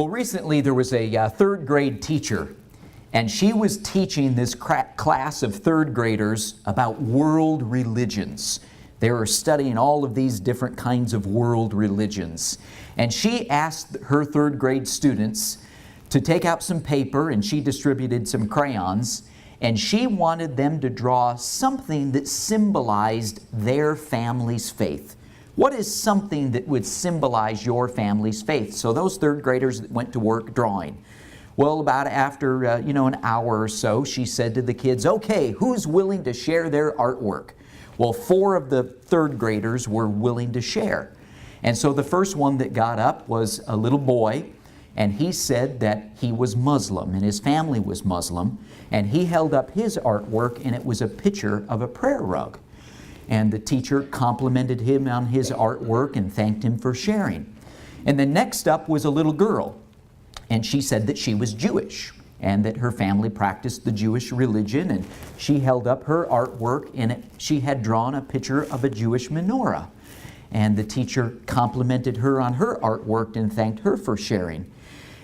Well, recently there was a third grade teacher, and she was teaching this class of third graders about world religions. They were studying all of these different kinds of world religions. And she asked her third grade students to take out some paper, and she distributed some crayons, and she wanted them to draw something that symbolized their family's faith. What is something that would symbolize your family's faith? So those third graders went to work drawing. Well, about after an hour or so, she said to the kids, "Okay, who's willing to share their artwork?" Well, 4 of the third graders were willing to share. And so the first one that got up was a little boy, and he said that he was Muslim and his family was Muslim, and he held up his artwork, and it was a picture of a prayer rug. And the teacher complimented him on his artwork and thanked him for sharing. And then next up was a little girl, and she said that she was Jewish and that her family practiced the Jewish religion, and she held up her artwork, and she had drawn a picture of a Jewish menorah. And the teacher complimented her on her artwork and thanked her for sharing.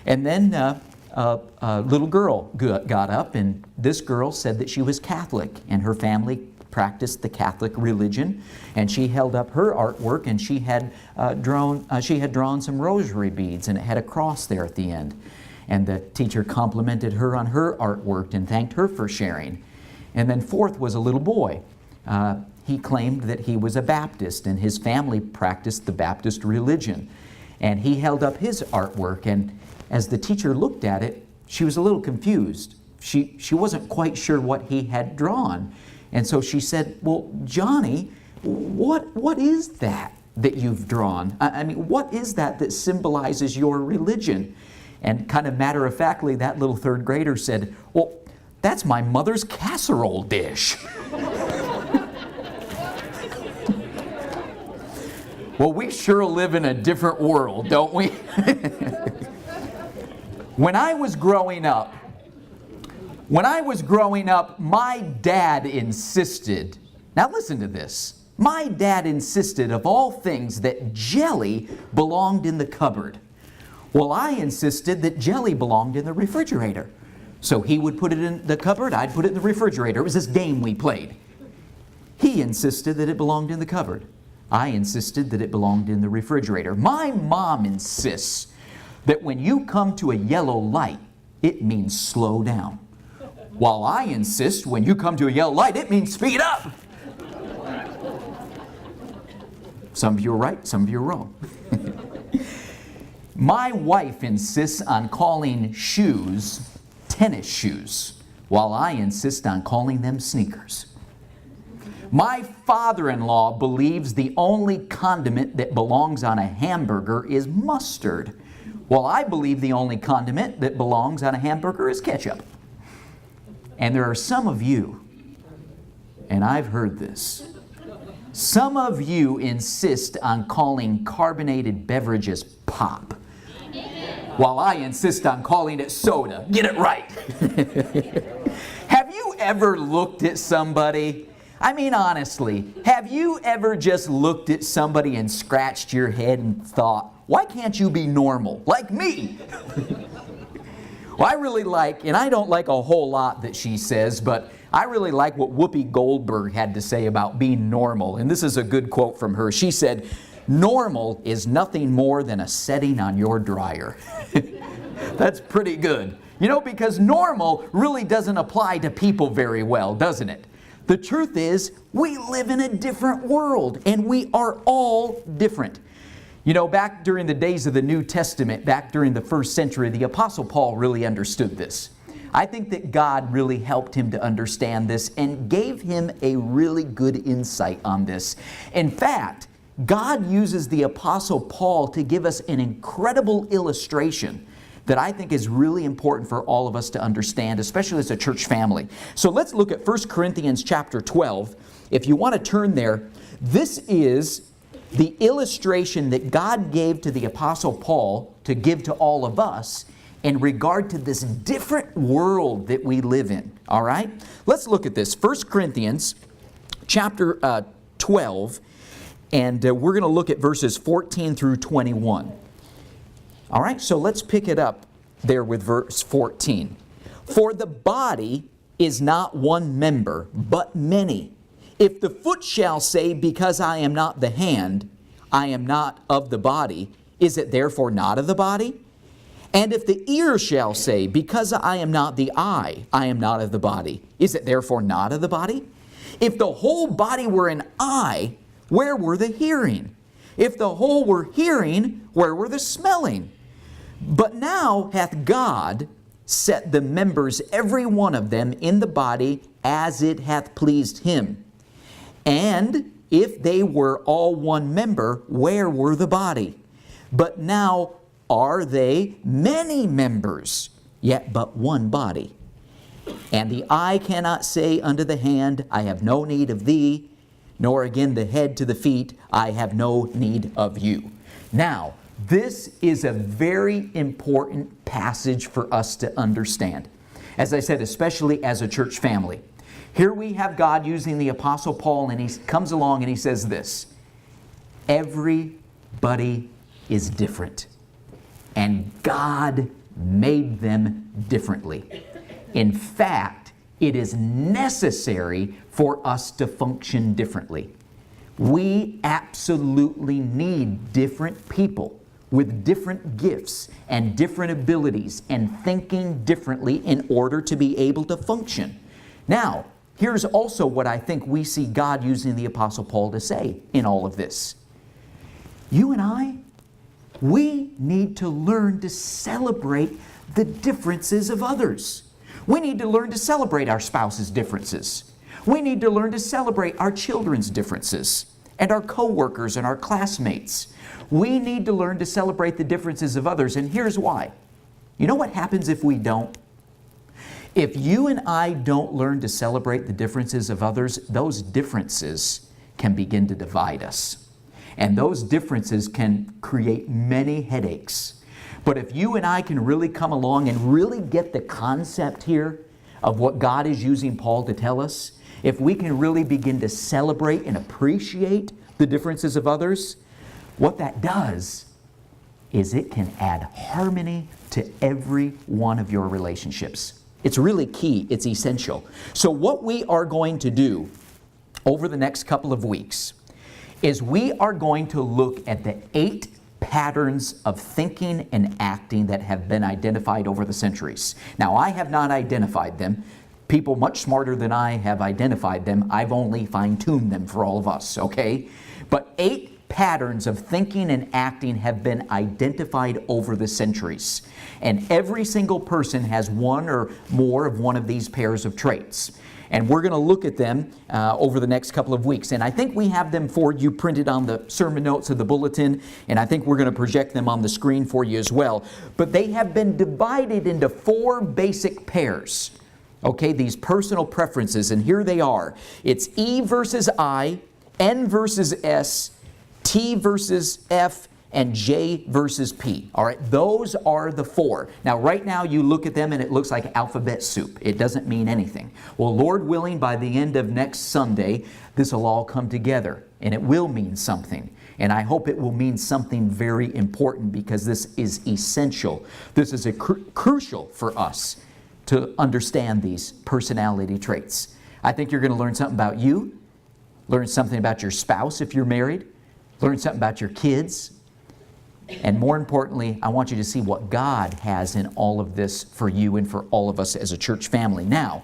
And then a little girl got up, and this girl said that she was Catholic and her family practiced the Catholic religion, and she held up her artwork, and she had drawn some rosary beads, and it had a cross there at the end. And the teacher complimented her on her artwork and thanked her for sharing. And then fourth was a little boy. He claimed that he was a Baptist, and his family practiced the Baptist religion. And he held up his artwork, and as the teacher looked at it, she was a little confused. She wasn't quite sure what he had drawn. And so she said, "Well, Johnny, what is that you've drawn? I mean, what is that symbolizes your religion?" And kind of matter-of-factly, that little third grader said, "Well, that's my mother's casserole dish." Well, we sure live in a different world, don't we? When I was growing up, my dad insisted, now listen to this, my dad insisted of all things that jelly belonged in the cupboard. Well, I insisted that jelly belonged in the refrigerator. So he would put it in the cupboard, I'd put it in the refrigerator. It was this game we played. He insisted that it belonged in the cupboard. I insisted that it belonged in the refrigerator. My mom insists that when you come to a yellow light, it means slow down. While I insist when you come to a yellow light, it means speed up. Some of you are right, some of you are wrong. My wife insists on calling shoes tennis shoes, while I insist on calling them sneakers. My father-in-law believes the only condiment that belongs on a hamburger is mustard, while I believe the only condiment that belongs on a hamburger is ketchup. And there are some of you, and I've heard this, some of you insist on calling carbonated beverages pop, while I insist on calling it soda. Get it right. Have you ever looked at somebody? I mean, honestly, have you ever just looked at somebody and scratched your head and thought, why can't you be normal, like me? Well, I really like, and I don't like a whole lot that she says, but I really like what Whoopi Goldberg had to say about being normal. And this is a good quote from her. She said, "Normal is nothing more than a setting on your dryer." That's pretty good. You know, because normal really doesn't apply to people very well, doesn't it? The truth is, we live in a different world, and we are all different. You know, back during the days of the New Testament, back during the first century, the Apostle Paul really understood this. I think that God really helped him to understand this and gave him a really good insight on this. In fact, God uses the Apostle Paul to give us an incredible illustration that I think is really important for all of us to understand, especially as a church family. So let's look at 1 Corinthians chapter 12. If you want to turn there, this is the illustration that God gave to the Apostle Paul to give to all of us in regard to this different world that we live in. All right? Let's look at this. 1 Corinthians chapter 12, and we're going to look at verses 14 through 21. All right, so let's pick it up there with verse 14. For the body is not one member, but many. If the foot shall say, because I am not the hand, I am not of the body, is it therefore not of the body? And if the ear shall say, because I am not the eye, I am not of the body, is it therefore not of the body? If the whole body were an eye, where were the hearing? If the whole were hearing, where were the smelling? But now hath God set the members, every one of them, in the body as it hath pleased him. And if they were all one member, where were the body? But now are they many members, yet but one body. And the eye cannot say unto the hand, I have no need of thee, nor again the head to the feet, I have no need of you. Now, this is a very important passage for us to understand. As I said, especially as a church family. Here we have God using the Apostle Paul, and he comes along and he says this: everybody is different, and God made them differently. In fact, it is necessary for us to function differently. We absolutely need different people with different gifts and different abilities and thinking differently in order to be able to function. Now, here's also what I think we see God using the Apostle Paul to say in all of this. You and I, we need to learn to celebrate the differences of others. We need to learn to celebrate our spouse's differences. We need to learn to celebrate our children's differences and our co-workers and our classmates. We need to learn to celebrate the differences of others, and here's why. You know what happens if we don't? If you and I don't learn to celebrate the differences of others, those differences can begin to divide us. And those differences can create many headaches. But if you and I can really come along and really get the concept here of what God is using Paul to tell us, if we can really begin to celebrate and appreciate the differences of others, what that does is it can add harmony to every one of your relationships. It's really key. It's essential. So what we are going to do over the next couple of weeks is we are going to look at the 8 patterns of thinking and acting that have been identified over the centuries. Now, I have not identified them. People much smarter than I have identified them. I've only fine-tuned them for all of us, okay? But 8 patterns of thinking and acting have been identified over the centuries. And every single person has one or more of one of these pairs of traits. And we're going to look at them over the next couple of weeks. And I think we have them for you printed on the sermon notes of the bulletin. And I think we're going to project them on the screen for you as well. But they have been divided into 4 basic pairs. Okay, these personal preferences. And here they are. It's E versus I, N versus S, T versus F, and J versus P. All right, those are the 4. Now, right now you look at them and it looks like alphabet soup. It doesn't mean anything. Well, Lord willing, by the end of next Sunday, this will all come together and it will mean something. And I hope it will mean something very important because this is essential. This is crucial for us to understand these personality traits. I think you're going to learn something about you, learn something about your spouse if you're married, learn something about your kids. And more importantly, I want you to see what God has in all of this for you and for all of us as a church family. Now,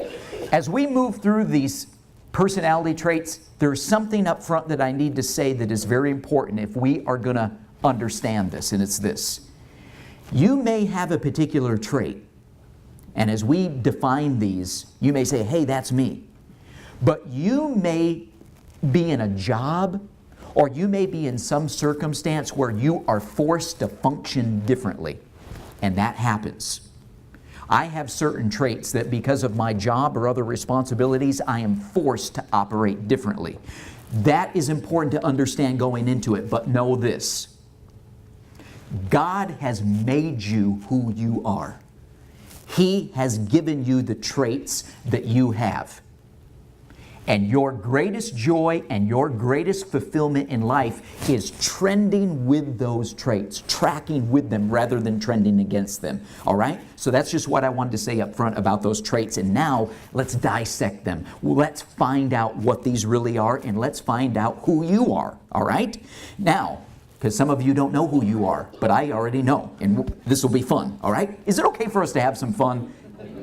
as we move through these personality traits, there's something up front that I need to say that is very important if we are going to understand this, and it's this. You may have a particular trait, and as we define these, you may say, hey, that's me. But you may be in a job, or you may be in some circumstance where you are forced to function differently. And that happens. I have certain traits that because of my job or other responsibilities, I am forced to operate differently. That is important to understand going into it, but know this. God has made you who you are. He has given you the traits that you have. And your greatest joy and your greatest fulfillment in life is trending with those traits, tracking with them rather than trending against them. All right? So that's just what I wanted to say up front about those traits. And now let's dissect them. Let's find out what these really are, and let's find out who you are. All right? Now, because some of you don't know who you are, but I already know, and this will be fun. All right? Is it okay for us to have some fun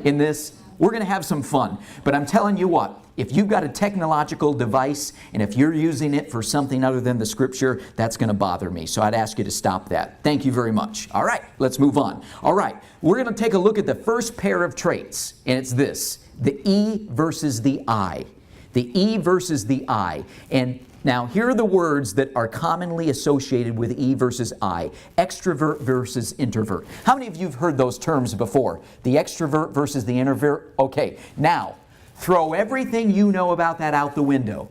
in this? We're going to have some fun. But I'm telling you what, if you've got a technological device and if you're using it for something other than the Scripture, that's going to bother me. So I'd ask you to stop that. Thank you very much. All right, let's move on. All right, we're going to take a look at the first pair of traits, and it's this: the E versus the I. The E versus the I. And now, here are the words that are commonly associated with E versus I. Extrovert versus introvert. How many of you have heard those terms before? The extrovert versus the introvert? Okay, now, throw everything you know about that out the window.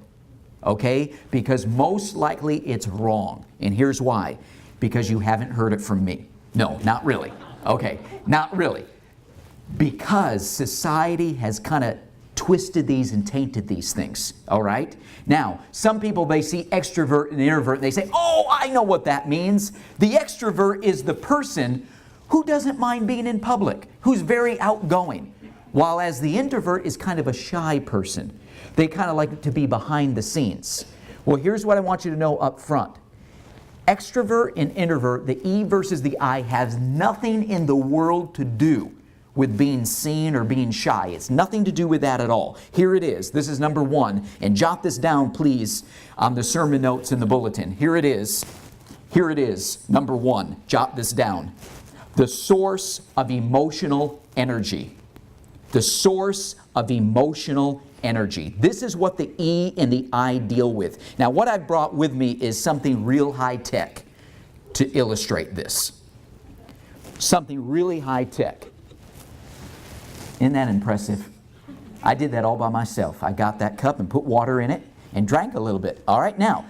Okay? Because most likely it's wrong. And here's why. Because you haven't heard it from me. No, not really. Okay, not really. Because society has kind of twisted these and tainted these things, all right? Now, some people, they see extrovert and introvert, and they say, oh, I know what that means. The extrovert is the person who doesn't mind being in public, who's very outgoing, while as the introvert is kind of a shy person. They kind of like to be behind the scenes. Well, here's what I want you to know up front. Extrovert and introvert, the E versus the I, has nothing in the world to do with being seen or being shy. It's nothing to do with that at all. Here it is. This is number one. And jot this down, please, on the sermon notes in the bulletin. Here it is. Here it is. Number one. Jot this down. The source of emotional energy. The source of emotional energy. This is what the E and the I deal with. Now, what I've brought with me is something real high tech to illustrate this. Something really high tech. Isn't that impressive? I did that all by myself. I got that cup and put water in it and drank a little bit. All right, now,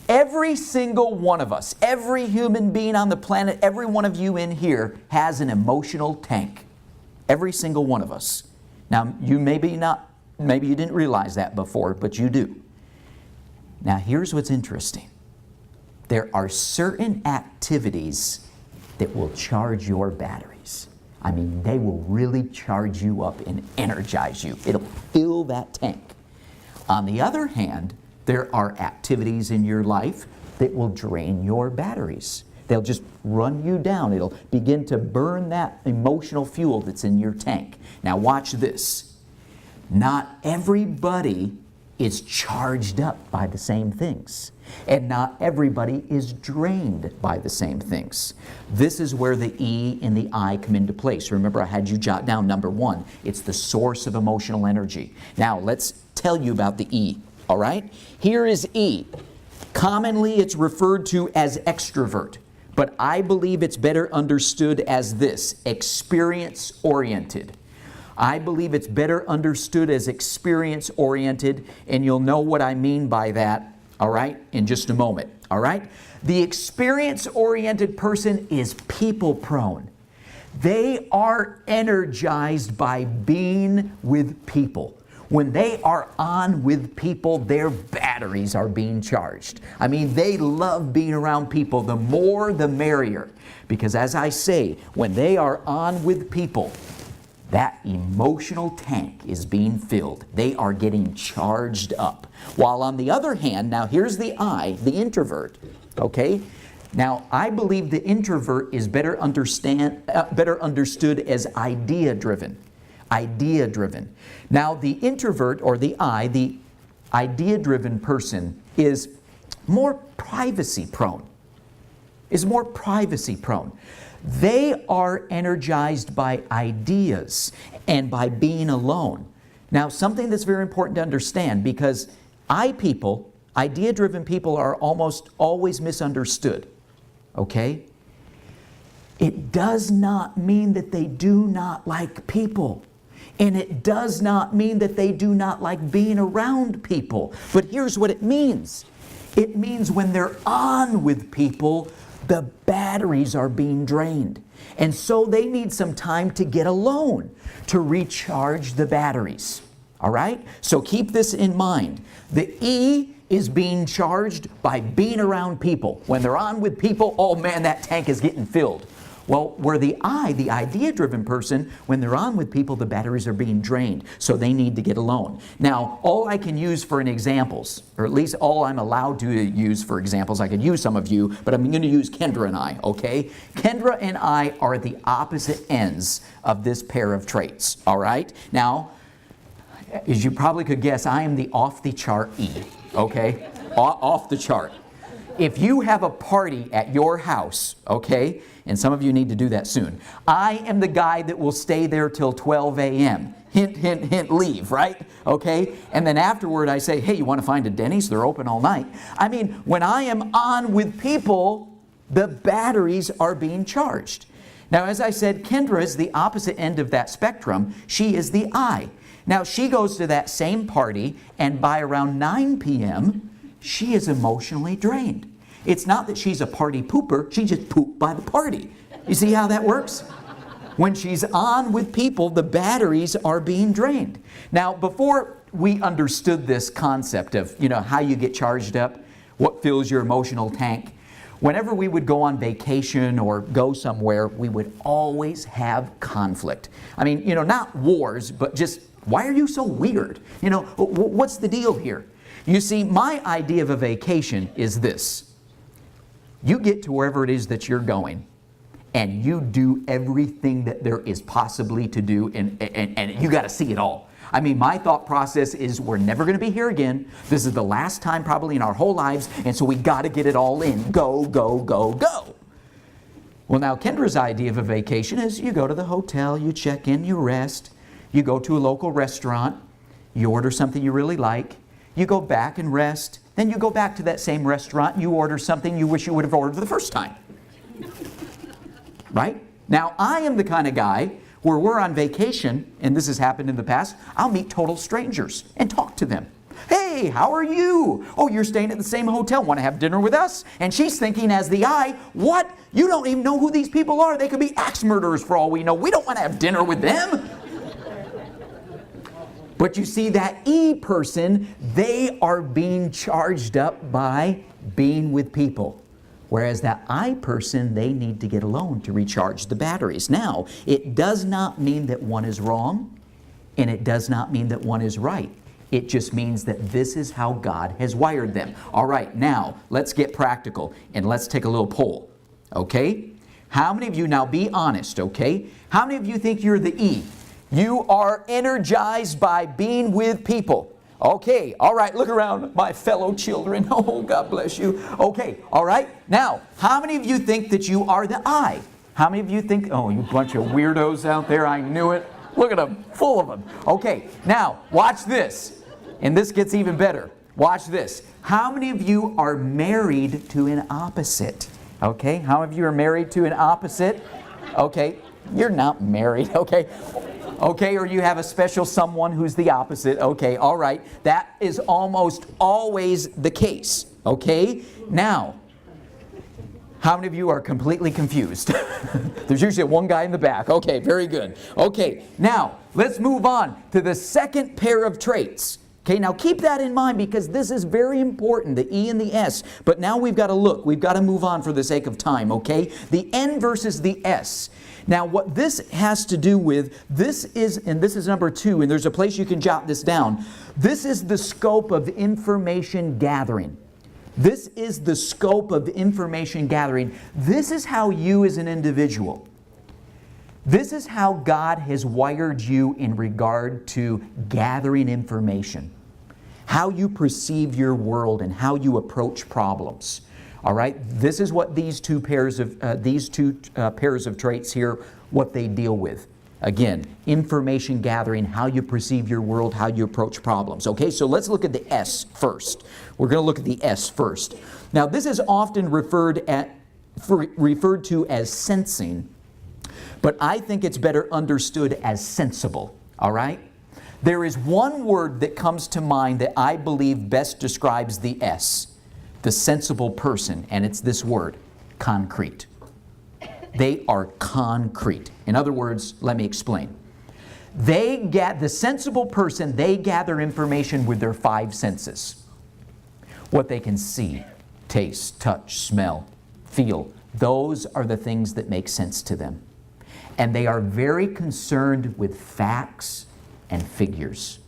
every single one of us, every human being on the planet, every one of you in here has an emotional tank. Every single one of us. Now, you maybe you didn't realize that before, but you do. Now, here's what's interesting. There are certain activities that will charge your batteries. I mean, they will really charge you up and energize you. It'll fill that tank. On the other hand, there are activities in your life that will drain your batteries. They'll just run you down. It'll begin to burn that emotional fuel that's in your tank. Now watch this. Not everybody is charged up by the same things. And not everybody is drained by the same things. This is where the E and the I come into place. Remember, I had you jot down number one. It's the source of emotional energy. Now, let's tell you about the E, all right? Here is E. Commonly, it's referred to as extrovert, but I believe it's better understood as this, experience-oriented. I believe it's better understood as experience-oriented, and you'll know what I mean by that, all right, in just a moment, all right? The experience-oriented person is people-prone. They are energized by being with people. When they are on with people, their batteries are being charged. I mean, they love being around people. The more, the merrier. Because as I say, when they are on with people, that emotional tank is being filled. They are getting charged up. While on the other hand, now here's the I, the introvert, okay? Now, I believe the introvert is better understood as idea-driven. Idea-driven. Now, the introvert, or the I, the idea-driven person, is more privacy-prone. Is more privacy-prone. They are energized by ideas and by being alone. Now, something that's very important to understand, because people, idea-driven people, are almost always misunderstood. Okay? It does not mean that they do not like people. And it does not mean that they do not like being around people. But here's what it means. It means when they're on with people, the batteries are being drained. And so they need some time to get alone to recharge the batteries. All right? So keep this in mind. The E is being charged by being around people. When they're on with people, oh man, that tank is getting filled. Well, where the I, the idea-driven person, when they're on with people, the batteries are being drained, so they need to get alone. Now, all I can use for an examples, or at least all I'm allowed to use for examples, I could use some of you, but I'm going to use Kendra and I, okay? Kendra and I are at the opposite ends of this pair of traits, all right? Now, as you probably could guess, I am the off-the-chart E, okay? Off the chart. If you have a party at your house, okay, and some of you need to do that soon, I am the guy that will stay there till 12 a.m. Hint, hint, hint, leave, right? Okay? And then afterward I say, hey, you want to find a Denny's? They're open all night. I mean, when I am on with people, the batteries are being charged. Now, as I said, Kendra is the opposite end of that spectrum. She is the I. Now, she goes to that same party, and by around 9 p.m., she is emotionally drained. It's not that she's a party pooper, she just pooped by the party. You see how that works? When she's on with people, the batteries are being drained. Now, before we understood this concept of, how you get charged up, what fills your emotional tank, whenever we would go on vacation or go somewhere, we would always have conflict. I mean, not wars, but just, why are you so weird? What's the deal here? You see, my idea of a vacation is this. You get to wherever it is that you're going, and you do everything that there is possibly to do, and you got to see it all. I mean, my thought process is we're never going to be here again. This is the last time probably in our whole lives, and so we got to get it all in. Go, go, go, go. Well, now, Kendra's idea of a vacation is you go to the hotel, you check in, you rest, you go to a local restaurant, you order something you really like, you go back and rest, then you go back to that same restaurant, you order something you wish you would have ordered the first time. Right? Now, I am the kind of guy where we're on vacation, and this has happened in the past, I'll meet total strangers and talk to them. Hey, how are you? Oh, you're staying at the same hotel. Want to have dinner with us? And she's thinking as the I, what? You don't even know who these people are. They could be axe murderers for all we know. We don't want to have dinner with them. But you see, that E person, they are being charged up by being with people. Whereas that I person, they need to get alone to recharge the batteries. Now, it does not mean that one is wrong, and it does not mean that one is right. It just means that this is how God has wired them. All right, now, let's get practical, and let's take a little poll. Okay? How many of you, now be honest, okay? How many of you think you're the E? You are energized by being with people. Okay, all right, look around, my fellow children. Oh, God bless you. Okay, all right. Now, how many of you think that you are the I? How many of you think, oh, you bunch of weirdos out there, I knew it. Look at them, full of them. Okay, now, watch this. And this gets even better. Watch this. How many of you are married to an opposite? Okay, how many of you are married to an opposite? Okay, you're not married, okay? Okay, or you have a special someone who's the opposite. Okay, all right. That is almost always the case. Okay? Now, how many of you are completely confused? There's usually one guy in the back. Okay, very good. Okay, now, let's move on to the second pair of traits. Okay, now keep that in mind because this is very important, the E and the S. But now we've got to look. We've got to move on for the sake of time, okay? The N versus the S. Now, what this has to do with, this is number 2, and there's a place you can jot this down. This is the scope of information gathering. This is the scope of information gathering. This is how you as an individual, this is how God has wired you in regard to gathering information. How you perceive your world and how you approach problems. All right, this is what these two pairs of traits here, what they deal with. Again, information gathering, how you perceive your world, how you approach problems. Okay, so let's look at the S first. We're going to look at the S first. Now, this is often referred to as sensing, but I think it's better understood as sensible. All right? There is one word that comes to mind that I believe best describes the S. The sensible person, and it's this word, concrete. They are concrete. In other words, let me explain. The sensible person, they gather information with their five senses. What they can see, taste, touch, smell, feel. Those are the things that make sense to them. And they are very concerned with facts and figures.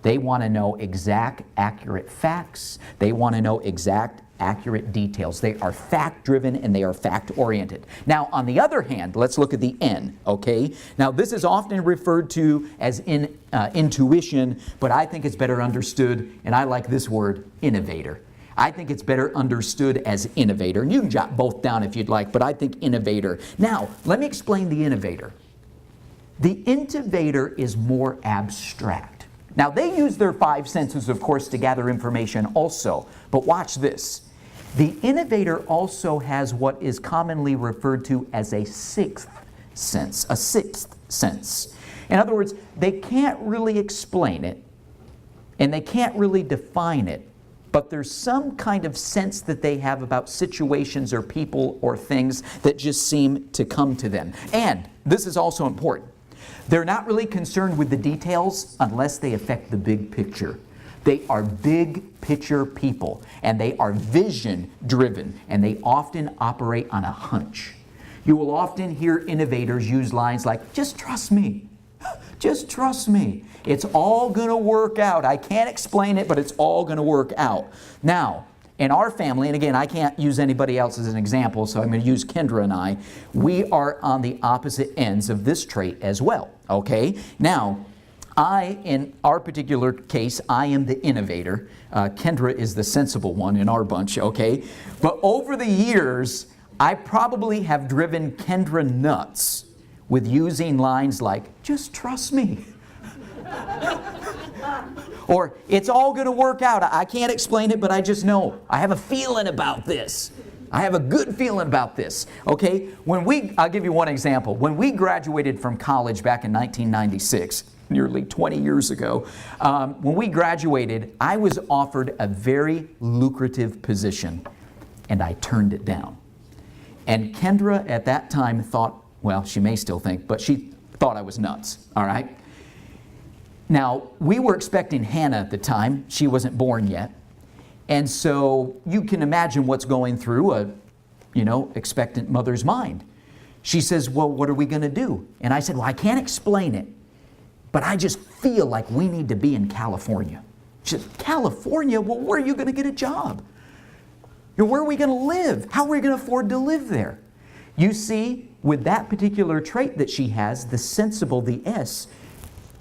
They want to know exact, accurate facts. They want to know exact, accurate details. They are fact-driven and they are fact-oriented. Now, on the other hand, let's look at the N, okay? Now, this is often referred to as intuition, but I think it's better understood, and I like this word, innovator. I think it's better understood as innovator. And you can jot both down if you'd like, but I think innovator. Now, let me explain the innovator. The innovator is more abstract. Now, they use their five senses, of course, to gather information also. But watch this. The innovator also has what is commonly referred to as a sixth sense. A sixth sense. In other words, they can't really explain it, and they can't really define it, but there's some kind of sense that they have about situations or people or things that just seem to come to them. And this is also important. They're not really concerned with the details unless they affect the big picture. They are big picture people, and they are vision driven, and they often operate on a hunch. You will often hear innovators use lines like, "Just trust me. Just trust me. It's all going to work out. I can't explain it, but it's all going to work out." Now, in our family, and again, I can't use anybody else as an example, so I'm going to use Kendra and I, we are on the opposite ends of this trait as well, okay? Now, in our particular case, I am the innovator. Kendra is the sensible one in our bunch, okay? But over the years, I probably have driven Kendra nuts with using lines like, "Just trust me." Or, "It's all going to work out. I can't explain it, but I just know. I have a feeling about this. I have a good feeling about this." Okay? I'll give you one example. When we graduated from college back in 1996, nearly 20 years ago, when we graduated, I was offered a very lucrative position, and I turned it down. And Kendra at that time thought, well, she may still think, but she thought I was nuts, all right? Now, we were expecting Hannah at the time. She wasn't born yet. And so you can imagine what's going through a, expectant mother's mind. She says, "Well, what are we going to do?" And I said, "Well, I can't explain it, but I just feel like we need to be in California." She said, "California? Well, where are you going to get a job? Where are we going to live? How are we going to afford to live there?" You see, with that particular trait that she has, the sensible, the S,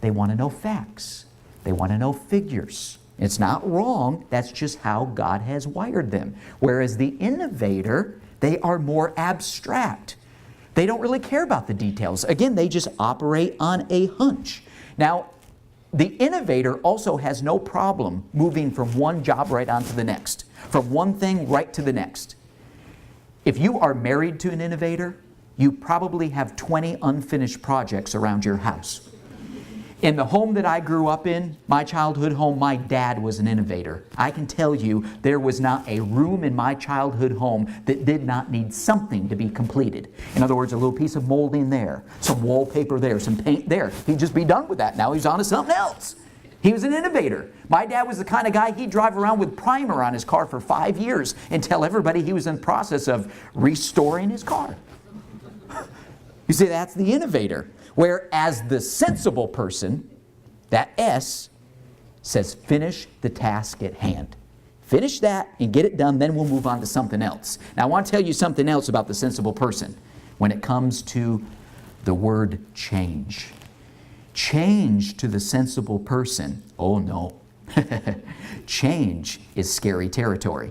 they want to know facts. They want to know figures. It's not wrong. That's just how God has wired them. Whereas the innovator, they are more abstract. They don't really care about the details. Again, they just operate on a hunch. Now, the innovator also has no problem moving from one job right on to the next, from one thing right to the next. If you are married to an innovator, you probably have 20 unfinished projects around your house. In the home that I grew up in, my childhood home, my dad was an innovator. I can tell you there was not a room in my childhood home that did not need something to be completed. In other words, a little piece of molding there, some wallpaper there, some paint there. He'd just be done with that. Now he's on to something else. He was an innovator. My dad was the kind of guy, he'd drive around with primer on his car for 5 years and tell everybody he was in the process of restoring his car. You see, that's the innovator. Whereas the sensible person, that S, says finish the task at hand. Finish that and get it done, then we'll move on to something else. Now I want to tell you something else about the sensible person when it comes to the word change. Change to the sensible person, oh no. Change is scary territory.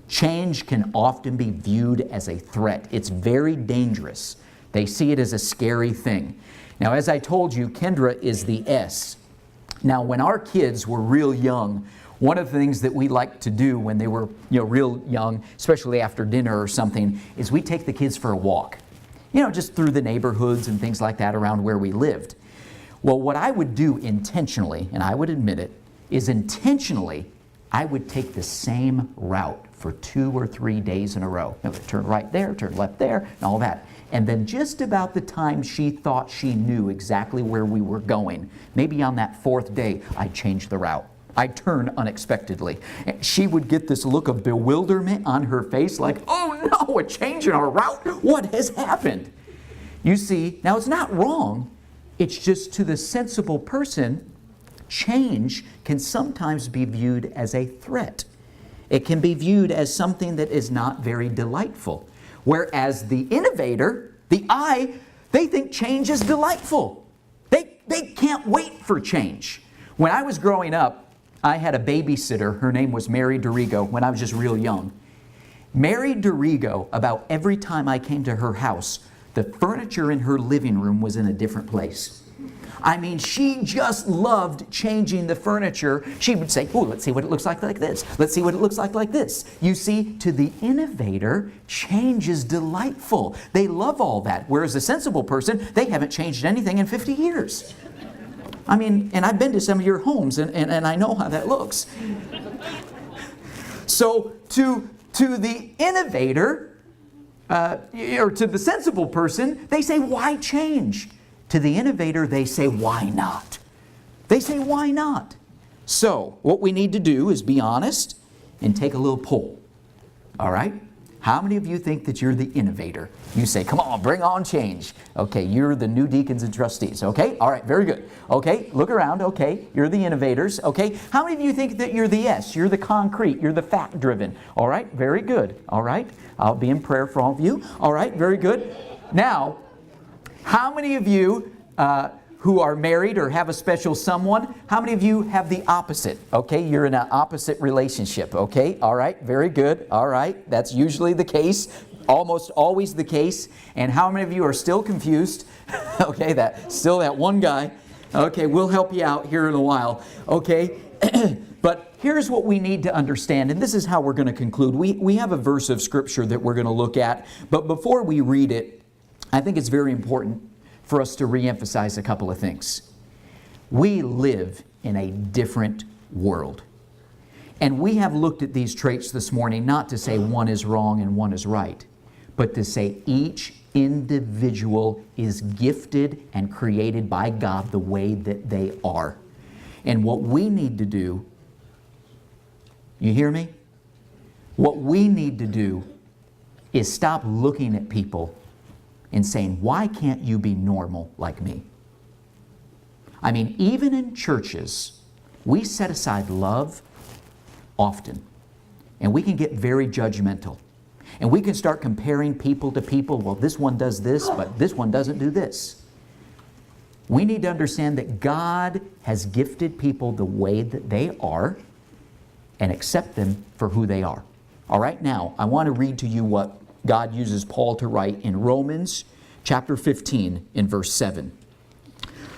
Change can often be viewed as a threat. It's very dangerous. They see it as a scary thing. Now, as I told you, Kendra is the S. Now, when our kids were real young, one of the things that we liked to do when they were real young, especially after dinner or something, is we take the kids for a walk. Just through the neighborhoods and things like that around where we lived. Well, what I would do intentionally, and I would admit it, is intentionally I would take the same route for 2 or 3 days in a row. I would turn right there, turn left there, and all that. And then just about the time she thought she knew exactly where we were going, maybe on that 4th day, I'd change the route. I'd turn unexpectedly. She would get this look of bewilderment on her face like, oh no, a change in our route? What has happened? You see, now it's not wrong. It's just to the sensible person, change can sometimes be viewed as a threat. It can be viewed as something that is not very delightful. Whereas the innovator, the I, they think change is delightful. They can't wait for change. When I was growing up, I had a babysitter. Her name was Mary Dorigo when I was just real young. Mary Dorigo, about every time I came to her house, the furniture in her living room was in a different place. I mean, she just loved changing the furniture. She would say, oh, let's see what it looks like this. Let's see what it looks like this. You see, to the innovator, change is delightful. They love all that. Whereas the sensible person, they haven't changed anything in 50 years. I mean, and I've been to some of your homes, and I know how that looks. So to the innovator, or to the sensible person, they say, why change? To the innovator, they say, why not? They say, why not? So, what we need to do is be honest and take a little poll. All right? How many of you think that you're the innovator? You say, come on, bring on change. Okay, you're the new deacons and trustees. Okay, all right, very good. Okay, look around. Okay, you're the innovators. Okay, how many of you think that you're the S? You're the concrete. You're the fact-driven. All right, very good. All right, I'll be in prayer for all of you. All right, very good. Now, how many of you who are married or have a special someone, how many of you have the opposite? Okay, you're in an opposite relationship. Okay, all right, very good. All right, that's usually the case, almost always the case. And how many of you are still confused? Okay, still that one guy. Okay, we'll help you out here in a while. Okay, but here's what we need to understand, and this is how we're going to conclude. We have a verse of Scripture that we're going to look at, but before we read it, I think it's very important for us to reemphasize a couple of things. We live in a different world. And we have looked at these traits this morning not to say one is wrong and one is right, but to say each individual is gifted and created by God the way that they are. And what we need to do, you hear me? What we need to do is stop looking at people and saying, why can't you be normal like me? I mean, even in churches, we set aside love often. And we can get very judgmental. And we can start comparing people to people. Well, this one does this, but this one doesn't do this. We need to understand that God has gifted people the way that they are and accept them for who they are. All right, now, I want to read to you what God uses Paul to write in Romans chapter 15 in verse 7.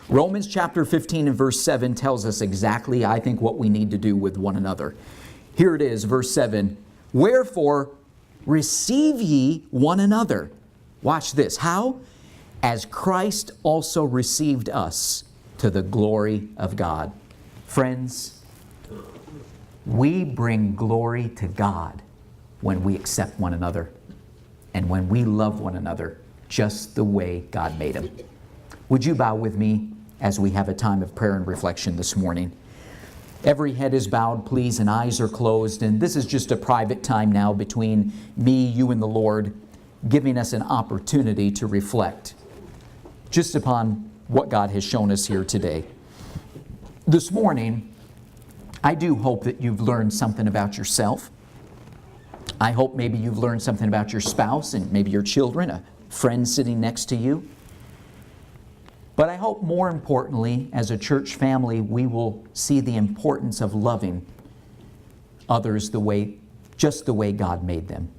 Romans chapter 15 and verse 7 tells us exactly, I think, what we need to do with one another. Here it is, verse 7. Wherefore, receive ye one another. Watch this. How? As Christ also received us to the glory of God. Friends, we bring glory to God when we accept one another and when we love one another just the way God made them. Would you bow with me as we have a time of prayer and reflection this morning? Every head is bowed, please, and eyes are closed. And this is just a private time now between me, you, and the Lord, giving us an opportunity to reflect just upon what God has shown us here today. This morning, I do hope that you've learned something about yourself. I hope maybe you've learned something about your spouse and maybe your children, a friend sitting next to you. But I hope more importantly, as a church family, we will see the importance of loving others just the way God made them.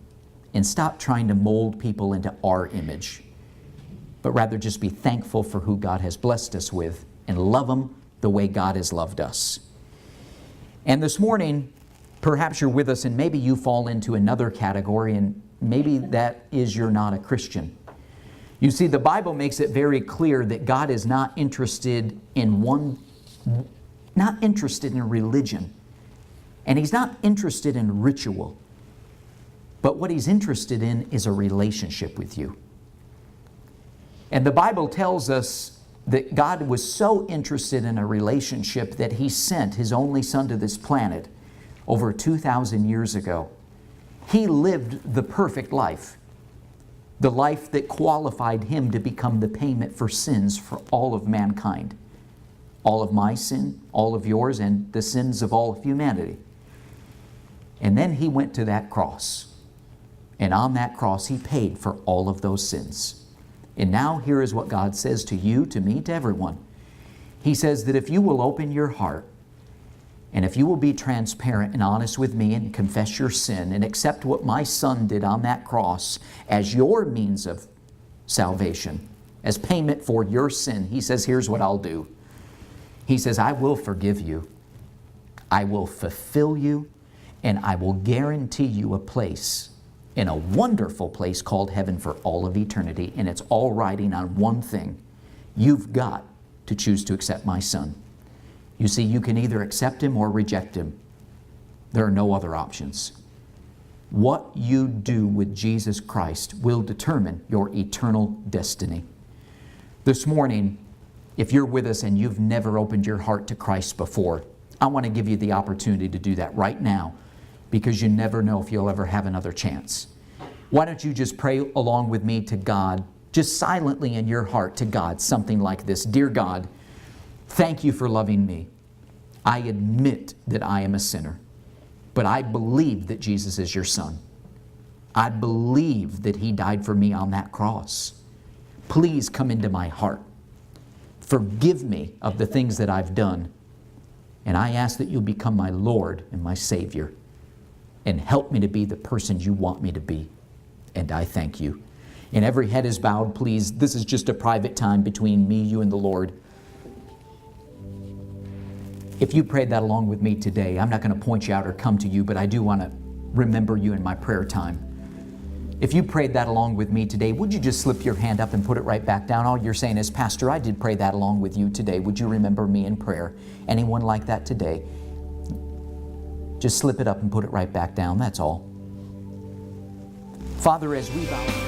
And stop trying to mold people into our image, but rather just be thankful for who God has blessed us with and love them the way God has loved us. And this morning, perhaps you're with us and maybe you fall into another category, and maybe that is you're not a Christian. You see, the Bible makes it very clear that God is not interested in religion. And He's not interested in ritual. But what He's interested in is a relationship with you. And the Bible tells us that God was so interested in a relationship that He sent His only Son to this planet over 2,000 years ago. He lived the perfect life, the life that qualified Him to become the payment for sins for all of mankind. All of my sin, all of yours, and the sins of all of humanity. And then He went to that cross. And on that cross, He paid for all of those sins. And now here is what God says to you, to me, to everyone. He says that if you will open your heart, and if you will be transparent and honest with me and confess your sin and accept what my Son did on that cross as your means of salvation, as payment for your sin, He says, here's what I'll do. He says, I will forgive you. I will fulfill you, and I will guarantee you a place in a wonderful place called heaven for all of eternity. And it's all riding on one thing. You've got to choose to accept my Son. You see, you can either accept Him or reject Him. There are no other options. What you do with Jesus Christ will determine your eternal destiny. This morning, if you're with us and you've never opened your heart to Christ before, I want to give you the opportunity to do that right now, because you never know if you'll ever have another chance. Why don't you just pray along with me to God, just silently in your heart to God, something like this. Dear God, thank you for loving me. I admit that I am a sinner, but I believe that Jesus is your Son. I believe that He died for me on that cross. Please come into my heart. Forgive me of the things that I've done, and I ask that you'll become my Lord and my Savior, and help me to be the person you want me to be. And I thank you. And every head is bowed, please. This is just a private time between me, you, and the Lord. If you prayed that along with me today, I'm not going to point you out or come to you, but I do want to remember you in my prayer time. If you prayed that along with me today, would you just slip your hand up and put it right back down? All you're saying is, Pastor, I did pray that along with you today. Would you remember me in prayer? Anyone like that today? Just slip it up and put it right back down. That's all. Father, as we bow...